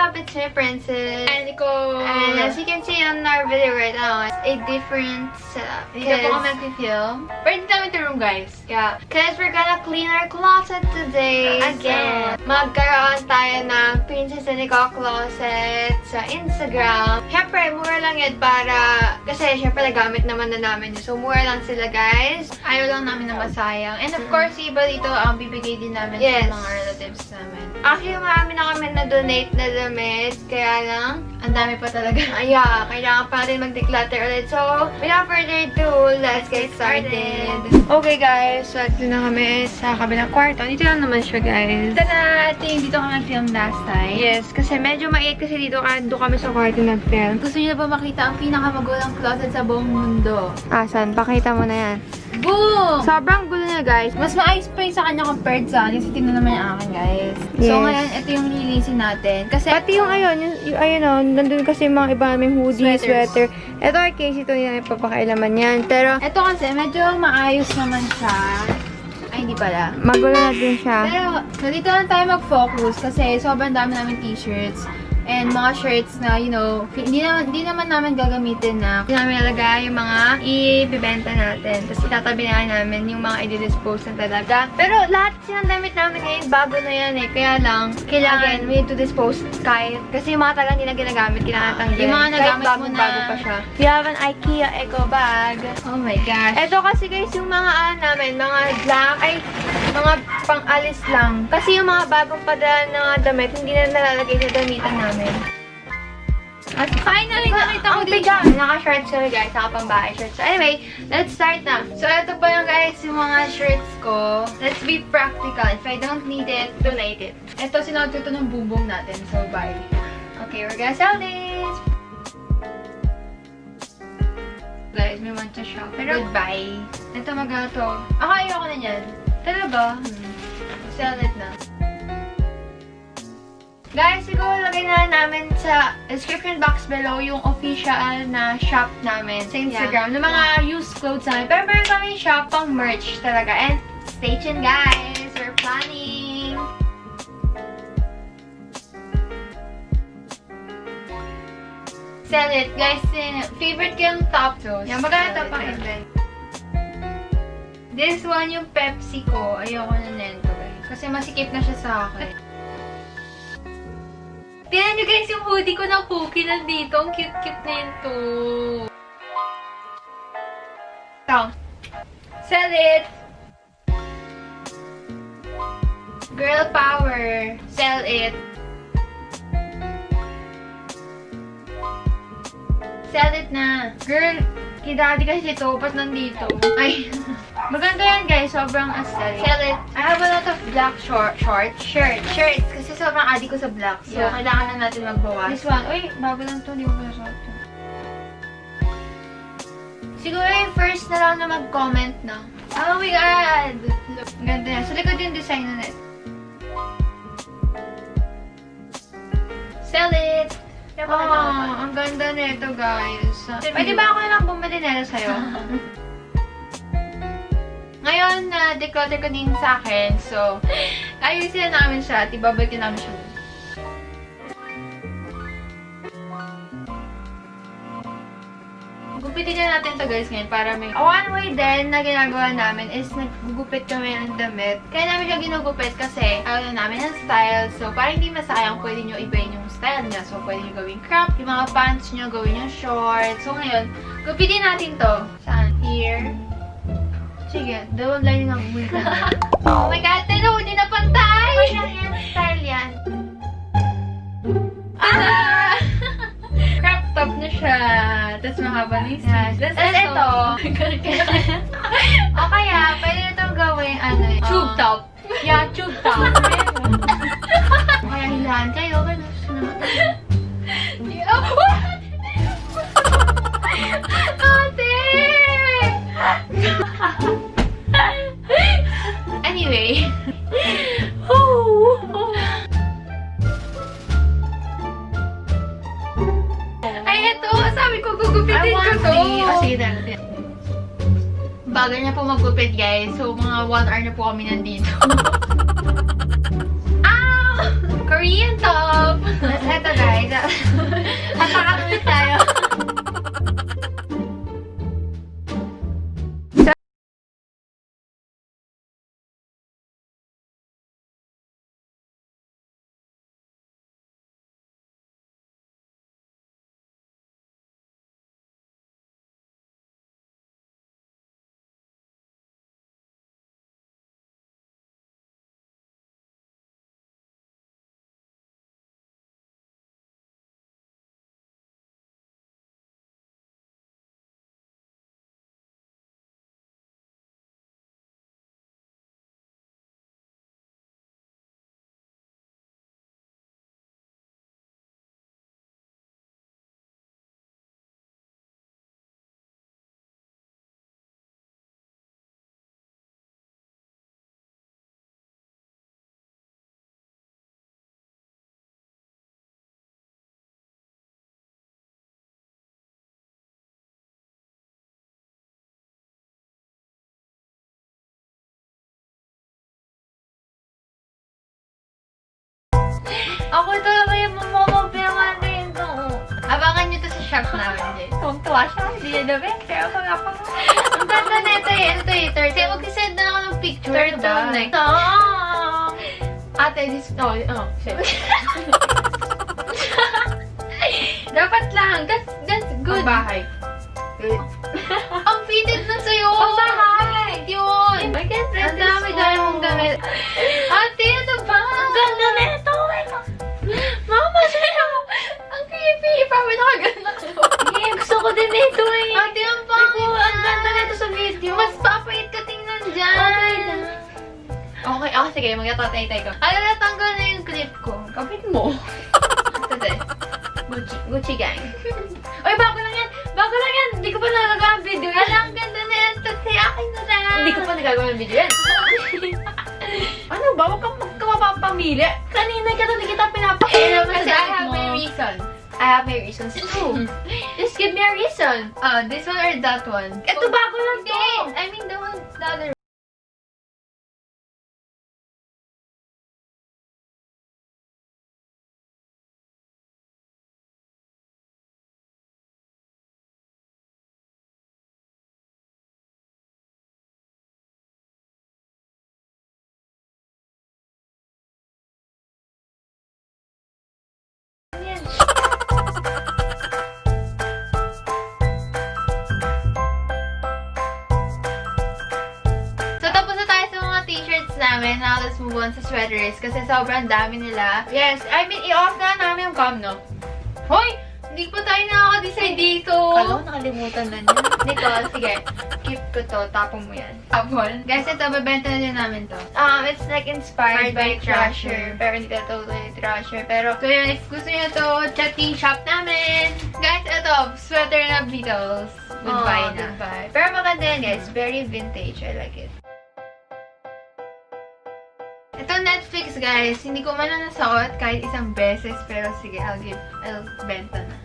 up? It's me, Princess. And Nicole. And as you can see on our video right now, it's a different setup. Hindi na po kami nag-film. Pero hindi namin ito room, guys. Yeah, because we're gonna clean our closet today. Again. So, magkaroon tayo ng Princess and Nicole closet sa Instagram. Siyempre, mura lang yan para, kasi siyempre nagamit naman na namin yun. So, mura lang sila, guys. Ayaw lang namin na masayang. And of course, iba dito, bibigay din namin Yes. sa mga relatives namin. Actually, marami na kami na-donate na damit. Kaya lang, Ang dami pa talaga. yeah, kailangan pa natin mag-declutter ulit. So, without further ado, let's get started. Okay, guys. So, ito na kami sa kabilang kwarto. Dito lang naman siya, guys. Ito yung dito kami nag-film last time. Yes, kasi medyo maiit kasi dito kami sa kwarto nag-film. Gusto niyo na ba makita ang pinakamagulang closet sa buong mundo? Asan? Pakita mo na yan. Boom! Sobrang gulo na, guys. Mas maayos pa yung sa kanya compared sa akin. Kasi tingnan naman yung akin, guys. Yes. So, ngayon, ito yung lilinisin natin. Kasi, Pati yung ayun o, nandun kasi mga iba naming hoodie, Sweaters. sweater. Ito ay case ito yung papakailaman yan. Pero, ito kasi, medyo maayos naman siya. Ay, hindi pala. magulo na din siya. Pero, dito lang tayo mag-focus kasi sobrang dami namin t-shirts and mga shirts na, you know, hindi naman namin gagamitin na Hindi namin nalagay yung mga ibibenta natin. Tapos itatabi na namin yung mga i-dispose na talaga. Pero lahat kasi ng damit namin ngayon, bago na yan eh. Kaya lang, kailangan we need to dispose kahit. Kasi yung mga talang hindi na ginagamit, kailangan tanggalin. yung mga nagamit mo na. Bago pa siya. We have an IKEA eco bag. Oh my gosh. Ito kasi guys, yung mga namin, mga black, ay, mga pang-alis lang. Kasi yung mga bagong padala na mga damit, hindi na nalalagay sa damitan namin. At finally, nakita ko Ang din bigat. Naka-shorts kami guys, naka-pambahay shorts. So anyway, let's start na. So ito pa yung guys, yung mga shirts ko. Let's be practical. If I don't need it, donate it. Ito, sinawag ko ito ng bumbong natin. So, bye. Okay, we're gonna sell this. Guys, may want to shop. Pero, Goodbye. ito magato. Ako, ayoko na yan. Talaga? Sell it na. Guys, siguro lagay na namin sa description box below yung official na shop namin sa Instagram. Ng mga used clothes namin. Pero meron kami shop pang merch talaga. And stay tuned guys! We're planning! Sell it. Guys, favorite ko yung top. So, Yan, maganda ito pang event. This one yung Pepsi ko. Ayoko na nento guys. Kasi masikip na siya sa akin. Tignan nyo guys yung hoodie ko na cookie nandito. Ang cute-cute na yun to. Ito. Sell it! Girl power. Sell it. Sell it na. Girl, kidadi kasi ito. Ba't nandito? Ay. Maganda yan guys. Sobrang aesthetic. Sell it. I have a lot of black shirts. Shirts. Kasi sobrang addict ko sa black. So, Yeah. kailangan na natin magbawas. This one. Uy, bago lang to. Hindi ko pa nasuot to. Siguro yung first na lang na mag-comment na. Oh my God! Look, ang ganda yan. Sa likod yung design na net. Sell it! Ang ganda nito guys. Pwede ba ako na lang bumili nito sa'yo? Ngayon, declutter ko din sa akin. So, ayusin na namin siya. At ibabalik namin siya. Gupitin na natin to guys ngayon para may... One way din na ginagawa namin is naggugupit kami ng damit. Kaya namin siya ginugupit kasi ayaw na namin ng style. So, para hindi masayang, pwede nyo ibayin yung style niya. So, pwede nyo gawing crop. Yung mga pants nyo, gawin yung short. So, ngayon, gupitin natin to. Saan? Here. Sige, dalawang line ng uwi ka na. Oh my God! Tino, hindi na pantay! Style yan. Ah! Crop top na siya. Tapos mahaba na yung sleeves. Tapos ito. O kaya, pwede na itong gawin, tube top. Yeah, tube top. Kaya hilahan kayo. Ate! Anyway. Ay, ito. Sabi ko, gugupitin ko to. Sige na. Bagal niya po maggupit, guys. So, mga 1 hour na po kami nandito. Ah! Korean top! Ito Ako talaga yung mamamapinangan din ito. Abangan nyo to sa shop namin, guys. Tuwang-tuwa siya. Hindi niya dabi. Kaya ako nga pa. Ang ganda na ito eh. Ano to eh? Turtle. Kaya mag-send na ako ng picture. Turtleneck. Ate, this... Oh, shit. Dapat lang. That's good. Bahay. Ang fitted na sa'yo. Pambahay. Yun. I can press Ang dami-dami mong gamit. Ate, ano ba? Ang ganda na ito. Mama, sa'yo. Ang creepy. Parang nakaganda ko. Gusto ko din ito eh. Ate, ang pangit na. Ang ganda na ito sa video. Mas papait ka tingnan dyan. Okay na. Okay, sige. Magtatay-tay ko. Ano, natanggal na yung clip ko. Kapit mo. Ito din. Gucci gang. Oy, bago lang yan. Bago lang yan. Hindi ko pa nalagay ang video yan. Ang ganda na yan. Kasi akin na lang. Hindi ko pa nagagawa ng video yan. Ano ba? Huwag kang magkamapapamili. Kanina ka na kita pinapakita mo Kasi sa I dad have mo. my reason. I have my reasons too. Just give me a reason. This one or that one? Ito bago lang to. Hindi. I mean the one, the other. So, tapos na tayo sa mga t-shirts namin. Now, let's move on sa sweaters. Kasi sobrang dami nila. Yes, I mean, i-off na namin yung cam, no? Hoy! Hindi pa tayo nakaka-decide dito. Kala ko nakalimutan na niya. Nicole, sige. Keep ko to. Tapon mo yan. Tapon. Guys, ito, bebenta na din namin to. It's like inspired by Trasher. Pero hindi ka totally Trasher. Pero, So, yun, if gusto nyo to, check yung shop namin. Guys, ito, sweater na Beatles. Goodbye na. Goodbye. Pero maganda yan, guys. Very vintage. I like it. Ito Netflix, guys. Hindi ko man na nasuot kahit isang beses. Pero sige, I'll benta na.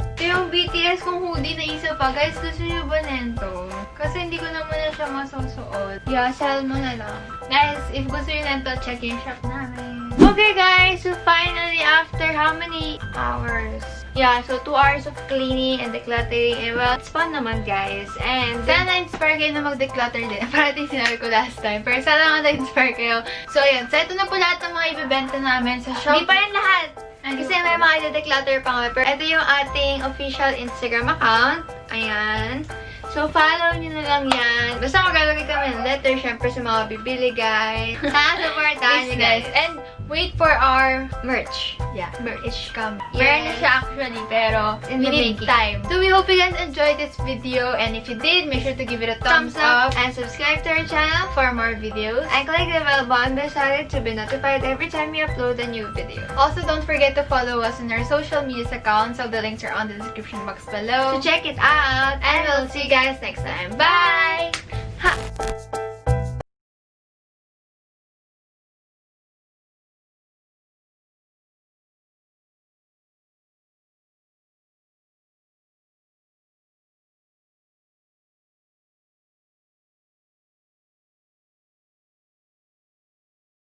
Ito yung BTS kong hoodie na isa pa. Guys, gusto nyo ba nento? Kasi hindi ko naman na siya masusuot. Yeah, sell mo na lang. Guys, if gusto nyo nento, check yung shop namin. Okay, guys. So, finally, after how many hours? Yeah, so 2 hours of cleaning and decluttering. And well, it's fun naman, guys. And Sana na-inspire kayo na mag-declutter din. Parating sinabi ko last time. Pero sana nga na-inspire kayo. So, ayan. So, ito na po lahat ng mga ibibenta namin sa shop. hindi pa yan lahat. Ano Kasi pa may ba? mga declutter pa kami. Pero ito yung ating official Instagram account. Ayan. So, follow nyo na lang yan. Basta maglalagay kami ng letter, syempre sa mga bibili, guys. Sana supportahan nyo, guys. And wait for our merch. Yeah, merch come. Yes. Meron na siya actually, pero In we the need making. time. So we hope you guys enjoyed this video, and if you did, make sure to give it a thumbs up. And subscribe to our channel. For more videos. And click the bell button beside it to be notified every time we upload a new video. Also, don't forget to follow us on our social media accounts. So the links are on the description box below. So check it out. And we'll see you guys next time. Bye!